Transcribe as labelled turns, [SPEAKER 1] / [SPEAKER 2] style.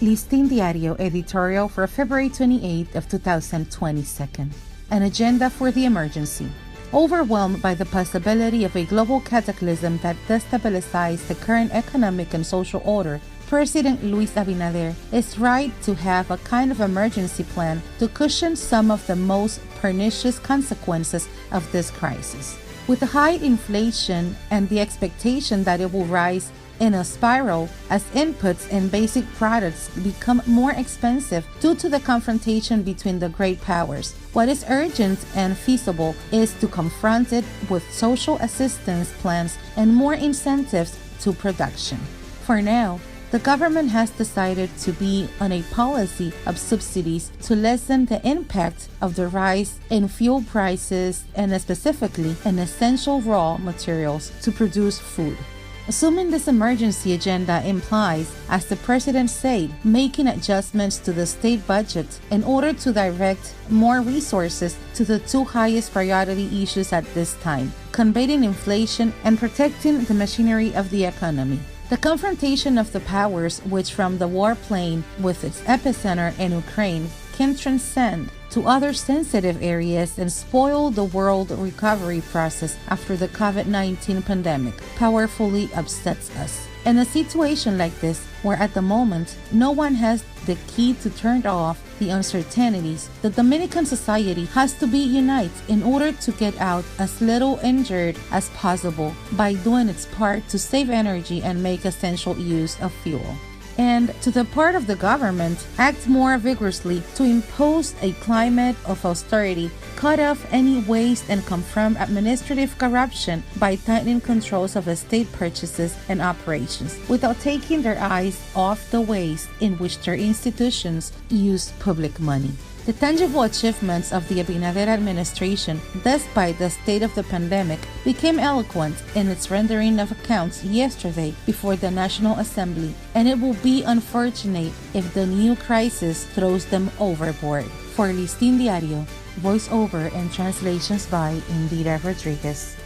[SPEAKER 1] Listín Diario editorial for February 28th of 2022. An agenda for the emergency. Overwhelmed by the possibility of a global cataclysm that destabilizes the current economic and social order, President Luis Abinader is right to have a kind of emergency plan to cushion some of the most pernicious consequences of this crisis. With the high inflation and the expectation that it will rise in a spiral as inputs and basic products become more expensive due to the confrontation between the great powers, what is urgent and feasible is to confront it with social assistance plans and more incentives to production. For now, the government has decided to be on a policy of subsidies to lessen the impact of the rise in fuel prices and specifically in essential raw materials to produce food. Assuming this emergency agenda implies, as the president said, making adjustments to the state budget in order to direct more resources to the two highest priority issues at this time, combating inflation and protecting the machinery of the economy. The confrontation of the powers, which from the warplane with its epicenter in Ukraine can transcend to other sensitive areas and spoil the world recovery process after the COVID-19 pandemic, powerfully upsets us. In a situation like this, where at the moment no one has the key to turn off the uncertainties, the Dominican society has to be united in order to get out as little injured as possible by doing its part to save energy and make essential use of fuel. And to the part of the government, act more vigorously to impose a climate of austerity, cut off any waste and confront administrative corruption by tightening controls of state purchases and operations, without taking their eyes off the ways in which their institutions use public money. The tangible achievements of the Abinader administration, despite the state of the pandemic, became eloquent in its rendering of accounts yesterday before the National Assembly, and it will be unfortunate if the new crisis throws them overboard. For Listín Diario, voiceover and translations by Indira Rodriguez.